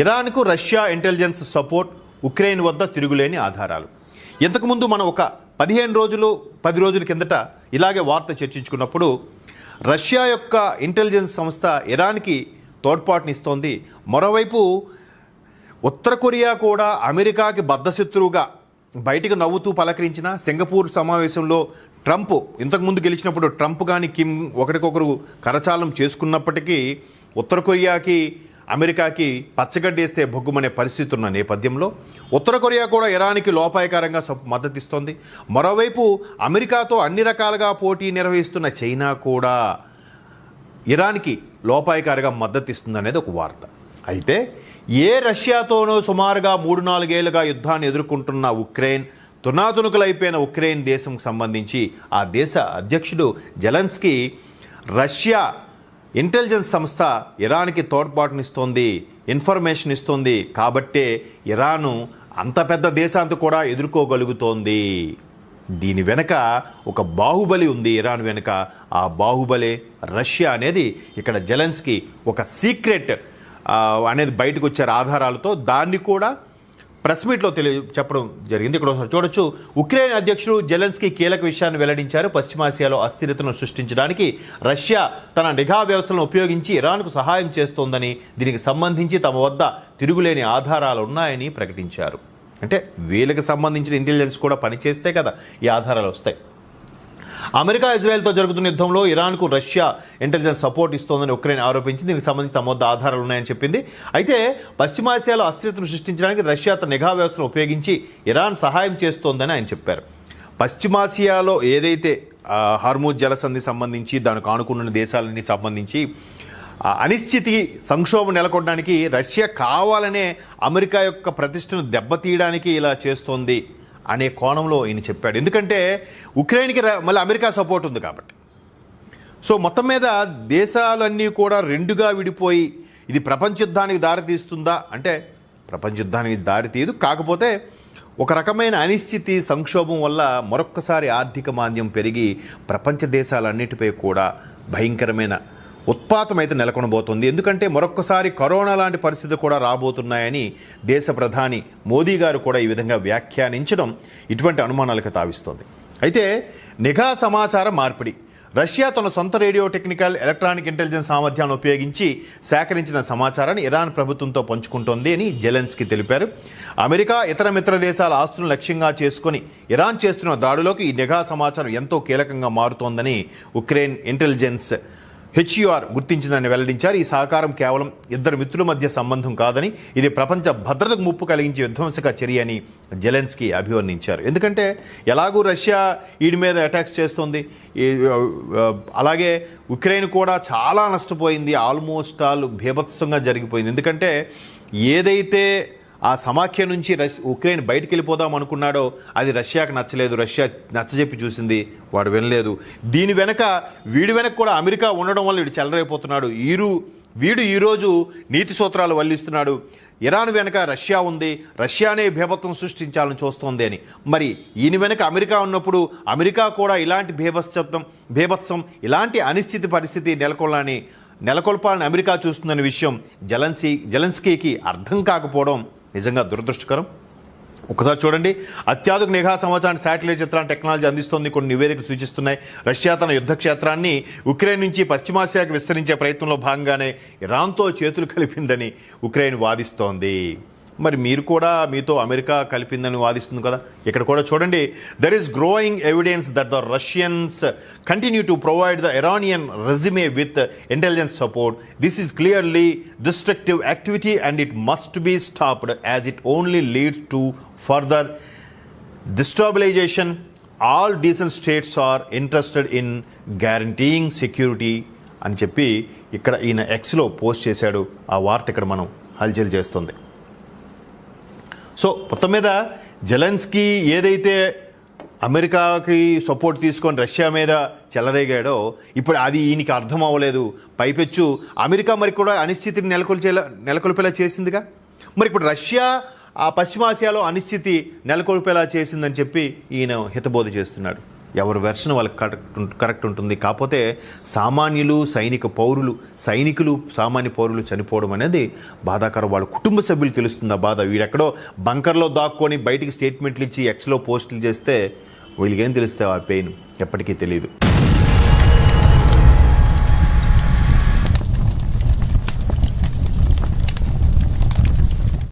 ఇరాన్కు Russia intelligence support, Ukraine వద్ద తిరుగులేని ఆధారాలు. ఇంతకుముందు మనం ఒక 10 రోజుల కిందట ఇలాగే వార్త చర్చించుకున్నప్పుడు రష్యా యొక్క ఇంటెలిజెన్స్ సంస్థ ఇరాన్కి తోడ్పాటునిస్తోంది. మరోవైపు ఉత్తర కొరియా కూడా అమెరికాకి బద్ధశత్రువుగా బయటకు నవ్వుతూ పలకరించిన సింగపూర్ సమావేశంలో ట్రంప్ ఇంతకుముందు గెలిచినప్పుడు ట్రంప్ కానీ కిమ్ ఒకరికొకరు కరచాలం చేసుకున్నప్పటికీ ఉత్తర కొరియాకి అమెరికాకి పచ్చగడ్డేస్తే బొగ్గుమనే పరిస్థితి ఉన్న నేపథ్యంలో ఉత్తర కొరియా కూడా ఇరాన్కి లోపాయకారంగా మద్దతిస్తోంది. మరోవైపు అమెరికాతో అన్ని రకాలుగా పోటీ నిర్వహిస్తున్న చైనా కూడా ఇరాన్కి లోపాయకారిగా మద్దతిస్తుంది అనేది ఒక వార్త. అయితే రష్యాతోనో సుమారుగా 3-4 ఏళ్లుగా యుద్ధాన్ని ఎదుర్కొంటున్న ఉక్రెయిన్, తునాతునుకలైపోయిన ఉక్రెయిన్ దేశంకు సంబంధించి ఆ దేశ అధ్యక్షుడు జెలెన్స్కీ రష్యా ఇంటెలిజెన్స్ సంస్థ ఇరాన్కి తోడ్పాటునిస్తోంది, ఇన్ఫర్మేషన్ ఇస్తోంది కాబట్టే ఇరాను అంత పెద్ద దేశాంతో కూడా ఎదుర్కోగలుగుతోంది. దీని వెనక ఒక బాహుబలి ఉంది ఇరాన్ వెనుక. ఆ బాహుబలే రష్యా అనేది ఇక్కడ జెలెన్స్కీ ఒక సీక్రెట్ అనేది బయటకు వచ్చారు ఆధారాలతో. దాన్ని కూడా ప్రెస్ మీట్లో చెప్పడం జరిగింది. ఇక్కడ చూడొచ్చు, ఉక్రెయిన్ అధ్యక్షుడు జెలెన్స్కీ కీలక విషయాన్ని వెల్లడించారు. పశ్చిమాసియాలో అస్థిరతను సృష్టించడానికి రష్యా తన నిఘా వ్యవస్థలను ఉపయోగించి ఇరాన్కు సహాయం చేస్తోందని, దీనికి సంబంధించి తమ వద్ద తిరుగులేని ఆధారాలు ఉన్నాయని ప్రకటించారు. అంటే వీళ్ళకి సంబంధించిన ఇంటెలిజెన్స్ కూడా పనిచేస్తే కదా ఈ ఆధారాలు వస్తాయి. అమెరికా ఇజ్రాయెల్తో జరుగుతున్న యుద్ధంలో ఇరాన్కు రష్యా ఇంటెలిజెన్స్ సపోర్ట్ ఇస్తోందని ఉక్రెయిన్ ఆరోపించింది. దీనికి సంబంధించి తమ వద్ద ఆధారాలు ఉన్నాయని చెప్పింది. అయితే పశ్చిమాసియాలో అస్థిరతను సృష్టించడానికి రష్యా తన నిఘా వ్యవస్థను ఉపయోగించి ఇరాన్ సహాయం చేస్తోందని ఆయన చెప్పారు. పశ్చిమాసియాలో ఏదైతే హార్మూజ్ జలసంధి సంబంధించి దానికి ఆనుకున్న దేశాలన్నీ సంబంధించి అనిశ్చితి సంక్షోభం నెలకొనడానికి రష్యా కావాలనే అమెరికా యొక్క ప్రతిష్టను దెబ్బతీయడానికి ఇలా చేస్తోంది అనే కోణంలో ఈయన చెప్పాడు. ఎందుకంటే ఉక్రెయిన్కి మళ్ళీ అమెరికా సపోర్ట్ ఉంది కాబట్టి. సో మొత్తం మీద దేశాలన్నీ కూడా రెండుగా విడిపోయి ఇది ప్రపంచ యుద్ధానికి దారితీస్తుందా అంటే ప్రపంచ యుద్ధానికి దారితీయదు. కాకపోతే ఒక రకమైన అనిశ్చితి సంక్షోభం వల్ల మరొక్కసారి ఆర్థిక మాంద్యం పెరిగి ప్రపంచ దేశాలన్నిటిపై కూడా భయంకరమైన ఉత్పాతం అయితే నెలకొనబోతుంది. ఎందుకంటే మరొక్కసారి కరోనా లాంటి పరిస్థితులు కూడా రాబోతున్నాయని దేశ ప్రధాని మోదీ గారు కూడా ఈ విధంగా వ్యాఖ్యానించడం ఇటువంటి అనుమానాలకు తావిస్తోంది. అయితే నిఘా సమాచార మార్పిడి. రష్యా తన సొంత రేడియో, టెక్నికల్, ఎలక్ట్రానిక్ ఇంటెలిజెన్స్ సామర్థ్యాన్ని ఉపయోగించి సేకరించిన సమాచారాన్ని ఇరాన్ ప్రభుత్వంతో పంచుకుంటోంది అని జెలెన్స్కీ తెలిపారు. అమెరికా, ఇతర మిత్ర దేశాల ఆస్తులను లక్ష్యంగా చేసుకుని ఇరాన్ చేస్తున్న దాడులోకి ఈ నిఘా సమాచారం ఎంతో కీలకంగా మారుతోందని ఉక్రెయిన్ ఇంటెలిజెన్స్ HUR గుర్తించిందని వెల్లడించారు. ఈ సహకారం కేవలం ఇద్దరు మిత్రుల మధ్య సంబంధం కాదని, ఇది ప్రపంచ భద్రతకు ముప్పు కలిగించే విధ్వంసక చర్య అని జెలెన్స్కీ అభివర్ణించారు. ఎందుకంటే ఎలాగూ రష్యా వీడి మీద అటాక్స్ చేస్తుంది, అలాగే ఉక్రెయిన్ కూడా చాలా నష్టపోయింది, ఆల్మోస్ట్ ఆల్ బీభత్సంగా జరిగిపోయింది. ఎందుకంటే ఏదైతే ఆ సమాఖ్య నుంచి ఉక్రెయిన్ బయటికి వెళ్ళిపోదాం అనుకున్నాడో అది రష్యాకు నచ్చలేదు. రష్యా నచ్చజెప్పి చూసింది, వాడు వినలేదు. దీని వెనక వీడి వెనక కూడా అమెరికా ఉండడం వల్ల వీడు చెలరైపోతున్నాడు. వీడు ఈరోజు నీతి సూత్రాలు వల్లిస్తున్నాడు. ఇరాన్ వెనక రష్యా ఉంది, రష్యానే బీభత్సం సృష్టించాలని చూస్తోంది అని. మరి ఈయన వెనక అమెరికా ఉన్నప్పుడు అమెరికా కూడా ఇలాంటి బీభత్సం ఇలాంటి అనిశ్చిత పరిస్థితి నెలకొల్పాలని అమెరికా చూస్తుందనే విషయం జెలెన్స్కీకి అర్థం కాకపోవడం నిజంగా దురదృష్టకరం. ఒకసారి చూడండి, అత్యాధునిక నిఘా సమాచారం, శాటిలైట్ చిత్రాన్ని టెక్నాలజీ అందిస్తోంది. కొన్ని నివేదికలు సూచిస్తున్నాయి రష్యా తన యుద్ధ క్షేత్రాన్ని ఉక్రెయిన్ నుంచి పశ్చిమాసియాకు విస్తరించే ప్రయత్నంలో భాగంగానే ఇరాన్తో చేతులు కలిపిందని ఉక్రెయిన్ వాదిస్తోంది. మరి మీరు కూడా మీతో అమెరికా కలిపిందని వాదిస్తుంది కదా. ఇక్కడ కూడా చూడండి, there is growing evidence that the Russians continue to provide the Iranian regime with intelligence support. This is clearly destructive activity and it must be stopped as it only leads to further destabilisation. All decent states are interested in guaranteeing security అని చెప్పి ఇక్కడ ఈయన ఎక్స్లో post చేశాడు. ఆ వార్త ఇక్కడ మనం హల్చల్ చేస్తుంది. సో మొత్తం మీద జెలెన్స్కీ ఏదైతే అమెరికాకి సపోర్ట్ తీసుకొని రష్యా మీద చెలరేగాడో ఇప్పుడు అది ఈయనకి అర్థం అవ్వలేదు. పైపెచ్చు అమెరికా మరి కూడా అనిశ్చితిని నెలకొల్పేలా చేసిందిగా. మరి ఇప్పుడు రష్యా ఆ పశ్చిమాసియాలో అనిశ్చితి నెలకొల్పేలా చేసిందని చెప్పి ఈయన హితబోధ చేస్తున్నాడు. ఎవరి వెర్షన్ వాళ్ళకి కరెక్ట్ ఉంటుంది. కాకపోతే సామాన్యులు సైనికులు సామాన్య పౌరులు చనిపోవడం అనేది బాధాకరం. వాళ్ళ కుటుంబ సభ్యులు తెలుస్తుంది ఆ బాధ. వీడెక్కడో బంకర్లో దాక్కొని బయటికి స్టేట్మెంట్లు ఇచ్చి ఎక్స్లో పోస్టులు చేస్తే వీళ్ళకేం తెలుస్తే ఆ పెయిన్ ఎప్పటికీ తెలియదు.